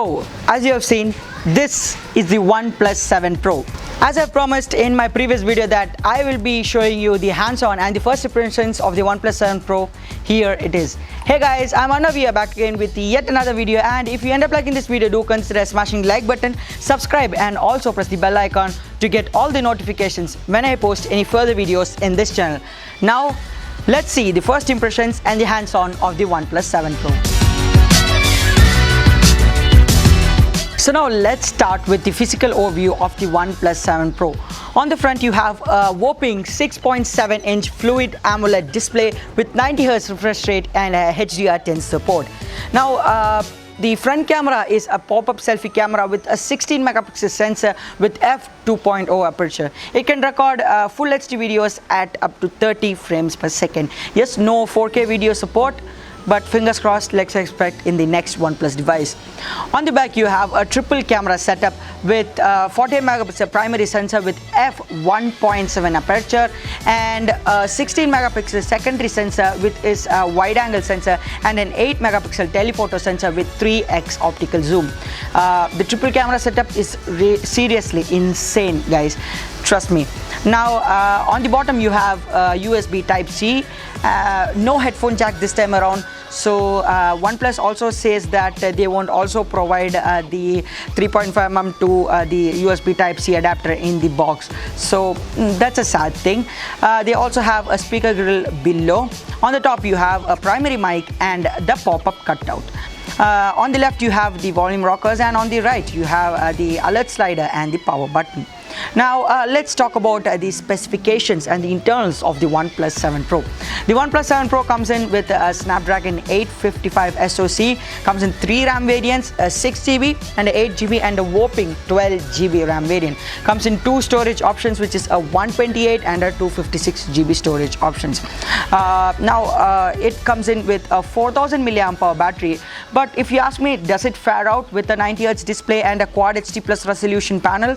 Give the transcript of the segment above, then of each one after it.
So as you have seen, this is the OnePlus 7 Pro. As I promised in my previous video that I will be showing you the hands-on and the first impressions of the OnePlus 7 Pro, here it is. Hey guys, I'm Arnav here back again with yet another video, and if you end up liking this video, do consider smashing the like button, subscribe and also press the bell icon to get all the notifications when I post any further videos in this channel. Now let's see the first impressions and the hands-on of the OnePlus 7 Pro. So now let's start with the physical overview of the OnePlus 7 Pro. On the front you have a whopping 6.7-inch fluid AMOLED display with 90Hz refresh rate and a HDR10 support. Now the front camera is a pop-up selfie camera with a 16 megapixel sensor with f2.0 aperture. It can record full HD videos at up to 30 frames per second. Yes, no 4K video support, but fingers crossed, let's expect in the next OnePlus device. On the back you have a triple camera setup with 48 megapixel primary sensor with f1.7 aperture and a 16 megapixel secondary sensor with its wide angle sensor and an 8 megapixel telephoto sensor with 3x optical zoom. The triple camera setup is seriously insane, guys, trust me. Now on the bottom you have USB Type-C, no headphone jack this time around. So OnePlus also says that they won't also provide the 3.5mm to the USB Type-C adapter in the box. So that's a sad thing. They also have a speaker grill below. On the top you have a primary mic and the pop-up cutout. On the left you have the volume rockers, and on the right you have the alert slider and the power button. Now let's talk about the specifications and the internals of the OnePlus 7 Pro. The OnePlus 7 Pro comes in with a Snapdragon 855 SoC, comes in 3 RAM variants, a 6GB and a 8GB and a whopping 12GB RAM variant. Comes in 2 storage options, which is a 128 and a 256GB storage options. It comes in with a 4000 mAh battery, but if you ask me, does it fare out with a 90Hz display and a Quad HD Plus resolution panel?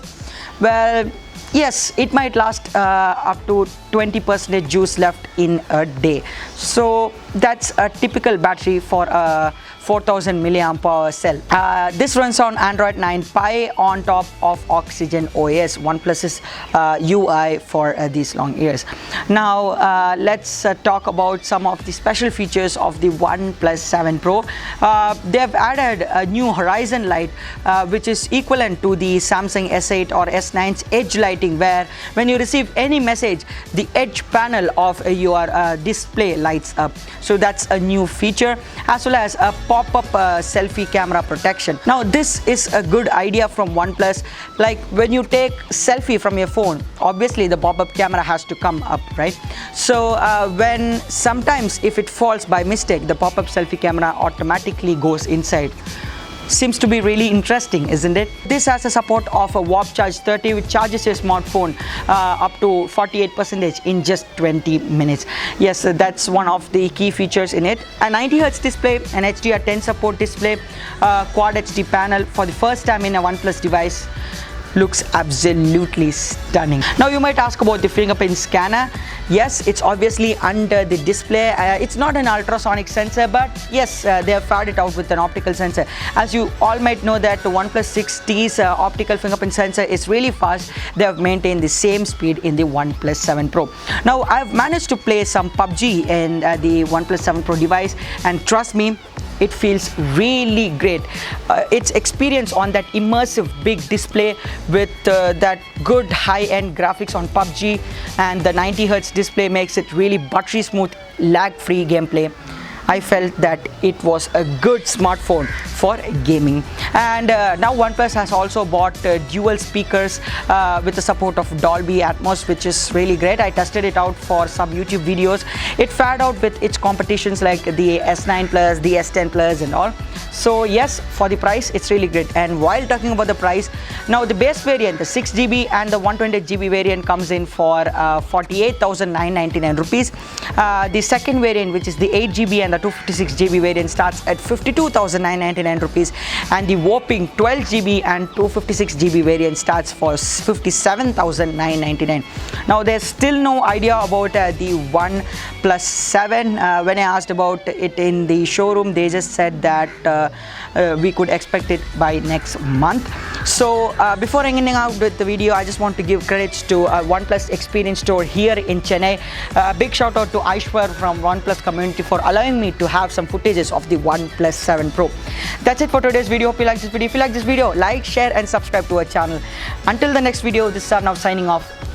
Well, yes, it might last up to 20% juice left in a day. So that's a typical battery for a 4000 mAh cell. This runs on Android 9 Pie on top of Oxygen OS, OnePlus's UI for these long years. Now let's talk about some of the special features of the OnePlus 7 Pro. They have added a new horizon light which is equivalent to the Samsung S8 or S9's edge lighting, where when you receive any message, the edge panel of your display lights up. So that's a new feature, as well as a pop-up selfie camera protection. Now this is a good idea from OnePlus. Like when you take selfie from your phone, obviously the pop-up camera has to come up, right? So when sometimes if it falls by mistake, the pop-up selfie camera automatically goes inside. Seems to be really interesting, isn't it? This has a support of a Warp Charge 30, which charges your smartphone up to 48% in just 20 minutes. Yes, that's one of the key features in it. A 90Hz display, an HDR10 support display, Quad HD panel for the first time in a OnePlus device. Looks absolutely stunning. Now you might ask about the fingerprint scanner. Yes, it's obviously under the display. It's not an ultrasonic sensor, but yes, they have fared it out with an optical sensor. As you all might know that the OnePlus 6T's optical fingerprint sensor is really fast. They have maintained the same speed in the OnePlus 7 Pro. Now I've managed to play some PUBG in the OnePlus 7 Pro device, and trust me, it feels really great. Its experience on that immersive big display with that good high-end graphics on PUBG and the 90Hz display makes it really buttery smooth, lag-free gameplay. I felt that it was a good smartphone for gaming. And now OnePlus has also bought dual speakers with the support of Dolby Atmos, which is really great. I tested it out for some YouTube videos. It fared out with its competitions like the S9 Plus, the S10 Plus and all. So yes, for the price, it's really great. And while talking about the price, now the base variant, the 6GB and the 128GB variant comes in for 48,999 rupees. The second variant, which is the 8GB and the the 256GB variant starts at 52,999 rupees, and the whopping 12GB and 256GB variant starts for 57,999. Now there's still no idea about the OnePlus 7. When I asked about it in the showroom, they just said that we could expect it by next month. So before ending out with the video, I just want to give credits to OnePlus Experience Store here in Chennai. Big shout out to Aishwar from OnePlus community for allowing me to have some footages of the OnePlus 7 Pro. That's it for today's video. Hope you like this video. If you like this video, like, share and subscribe to our channel. Until the next video, this is Arnav signing off.